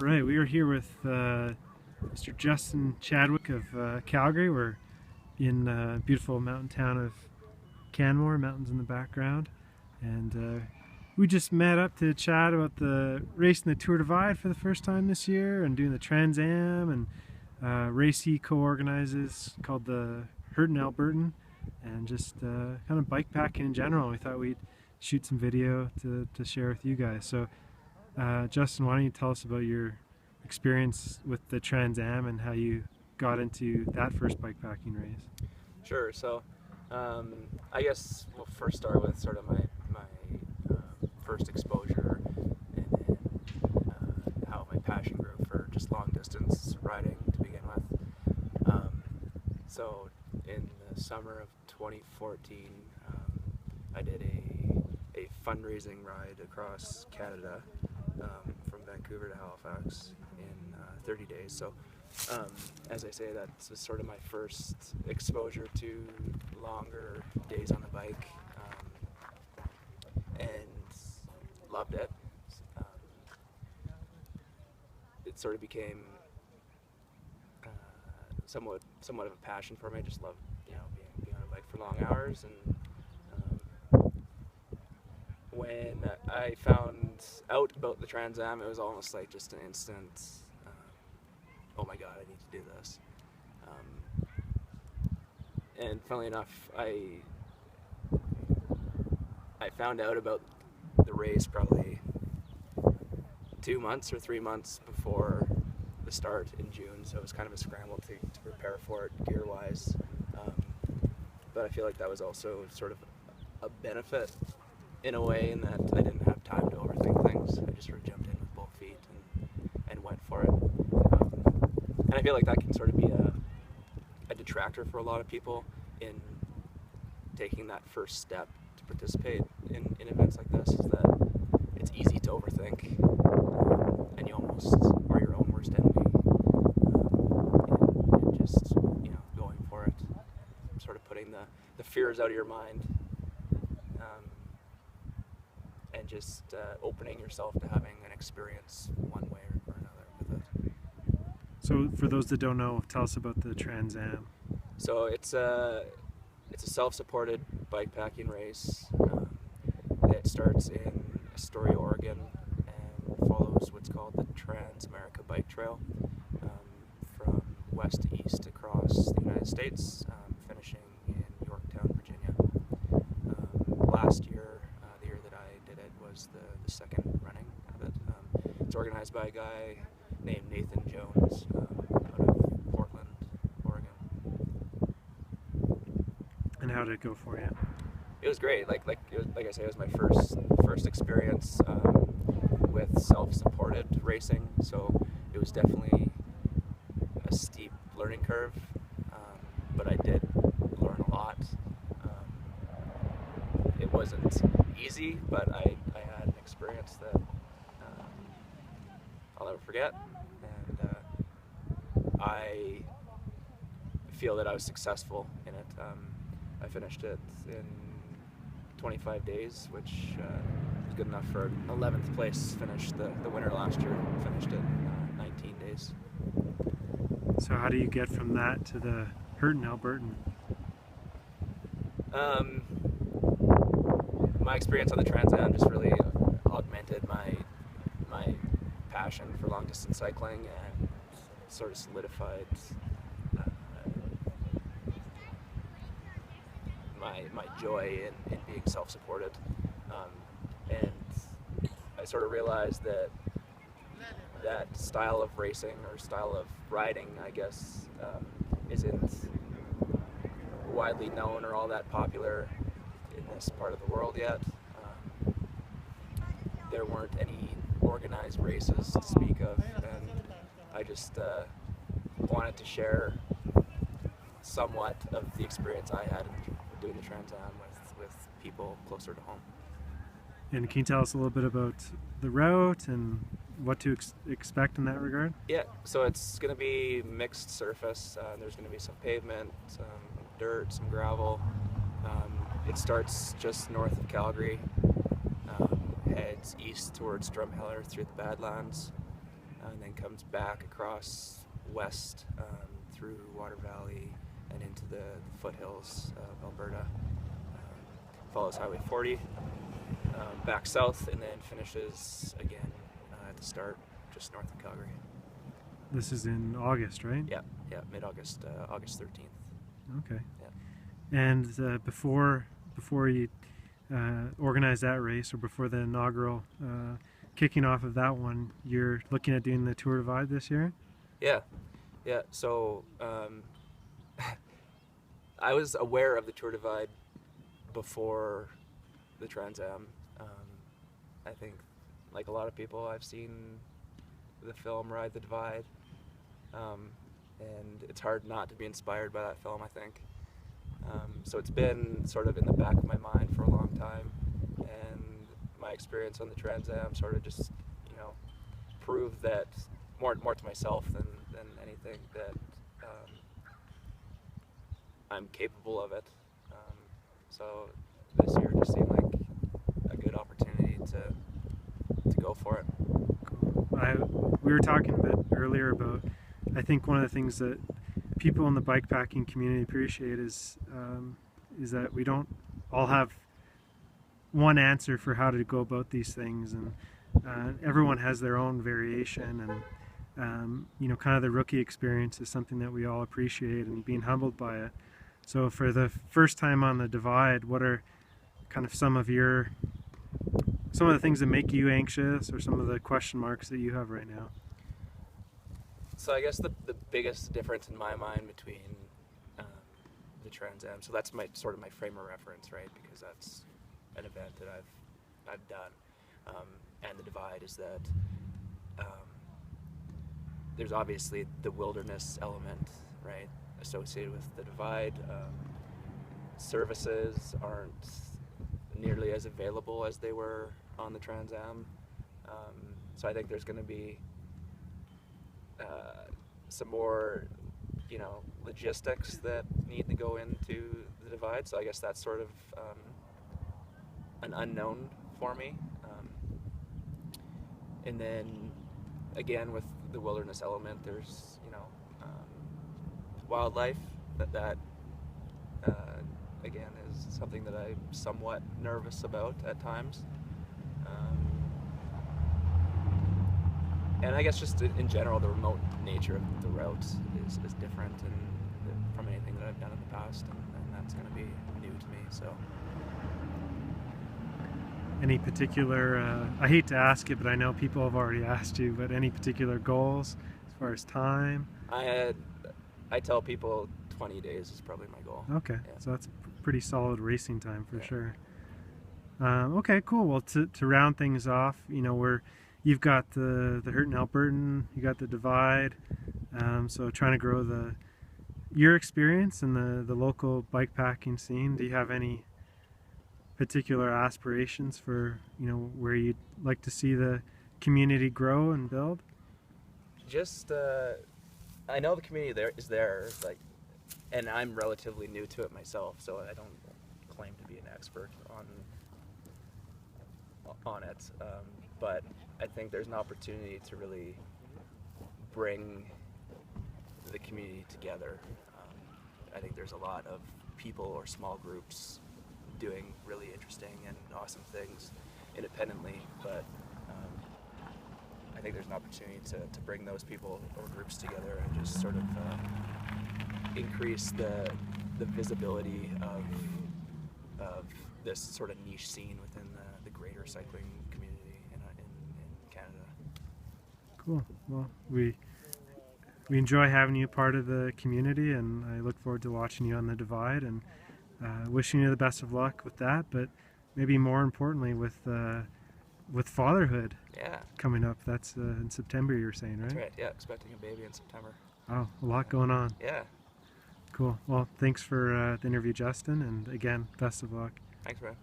Right, we are here with Mr. Justin Chadwick of Calgary. We're in beautiful mountain town of Canmore, mountains in the background, and we just met up to chat about the racing the Tour Divide for the first time this year and doing the Trans Am, and race he co-organizes called the Hurtin' Albertan, and just kind of bikepacking in general. We thought we'd shoot some video to share with you guys. So Justin, why don't you tell us about your experience with the Trans Am and how you got into that first bikepacking race? Sure. So I guess we'll first start with sort of my first exposure and then how my passion grew for just long distance riding to begin with. So in the summer of 2014, I did a fundraising ride across Canada from Vancouver to Halifax in 30 days. So as I say, that's sort of my first exposure to longer days on the bike, and loved it. It sort of became somewhat of a passion for me. I just love, being on a bike for long hours. And when I found out about the Trans Am, it was almost like just an instant, oh my god, I need to do this. And funnily enough, I found out about the race probably 2 months or 3 months before the start in June, so it was kind of a scramble to prepare for it gear-wise. But I feel like that was also sort of a benefit in a way, in that I didn't have time to overthink things. I just sort of jumped in with both feet and went for it. And I feel like that can sort of be a detractor for a lot of people in taking that first step to participate in events like this, is that it's easy to overthink, and you almost are your own worst enemy in just going for it, sort of putting the fears out of your mind, and just opening yourself to having an experience one way or another with it. So for those that don't know, tell us about the Trans Am. So it's a self-supported bikepacking race. It starts in Astoria, Oregon, and follows what's called the Trans-America Bike Trail, from west to east across the United States, finishing in Yorktown, Virginia. Last year, the year that I did it, was the second running of it. It's organized by a guy named Nathan Jones, out of Portland, Oregon. And how did it go for you? It was great. Like I say, it was my first experience with self-supported racing, so it was definitely a steep learning curve, but I did learn a lot. It wasn't easy, but I had an experience that I'll never forget, and I feel that I was successful in it. I finished it in 25 days, which was good enough for an 11th place finish. The winner last year finished it in 19 days. So how do you get from that to the Hurtin' Albertan? My experience on the Trans Am just really augmented my passion for long distance cycling, and sort of solidified my joy in being self-supported, and I sort of realized that style of racing, or style of riding, I guess, isn't widely known or all that popular in this part of the world yet. There weren't any organized races to speak of, and I just wanted to share somewhat of the experience I had doing the Trans Am with people closer to home. And can you tell us a little bit about the route and what to expect in that regard? Yeah, so it's going to be mixed surface. There's going to be some pavement, some dirt, some gravel. It starts just north of Calgary, heads east towards Drumheller through the Badlands, and then comes back across west through Water Valley and into the foothills of Alberta. Follows Highway 40 back south, and then finishes again at the start just north of Calgary. This is in August, right? Yeah, mid-August, August 13th. Okay. Yeah. And before you organize that race, or before the inaugural kicking off of that one, you're looking at doing the Tour Divide this year? Yeah. So I was aware of the Tour Divide before the Trans Am. I think, like a lot of people, I've seen the film Ride the Divide, and it's hard not to be inspired by that film, I think. So it's been sort of in the back of my mind for a long time, and my experience on the Trans Am sort of just, proved that more to myself than anything, that I'm capable of it. So this year just seemed like a good opportunity to go for it. Cool. We were talking a bit earlier about, I think one of the things that people in the bikepacking community appreciate is that we don't all have one answer for how to go about these things, and everyone has their own variation, and kind of the rookie experience is something that we all appreciate, and being humbled by it. So for the first time on the Divide, what are kind of some of the things that make you anxious, or some of the question marks that you have right now? So I guess the biggest difference in my mind between the Trans Am, so that's my frame of reference, right? Because that's an event that I've done, and the Divide is that there's obviously the wilderness element, right, associated with the Divide. Services aren't nearly as available as they were on the Trans Am, so I think there's going to be some more, logistics that need to go into the Divide. So I guess that's sort of an unknown for me. And then again, with the wilderness element, there's wildlife that again is something that I'm somewhat nervous about at times. And I guess just in general, the remote nature of the route is different from anything that I've done in the past, and that's going to be new to me. So, any particular, I hate to ask it, but I know people have already asked you, but any particular goals as far as time? I tell people 20 days is probably my goal. Okay, yeah. So that's pretty solid racing time for sure. Okay, cool. Well, to round things off, you've got the Hurtin' Albertan, you got the Divide, so trying to grow your experience in the local bikepacking scene. Do you have any particular aspirations for where you'd like to see the community grow and build? Just I know the community is there, and I'm relatively new to it myself, so I don't claim to be an expert on it, but I think there's an opportunity to really bring the community together. I think there's a lot of people or small groups doing really interesting and awesome things independently, but I think there's an opportunity to bring those people or groups together and just sort of increase the visibility of this sort of niche scene within the greater cycling community in Canada. Cool. Well, we enjoy having you part of the community, and I look forward to watching you on the Divide, and wishing you the best of luck with that, but maybe more importantly with fatherhood. Yeah. Coming up. That's in September, you were saying, right? That's right, yeah, expecting a baby in September. Oh, a lot going on. Yeah. Cool. Well, thanks for the interview, Justin, and again, best of luck. Thanks, man.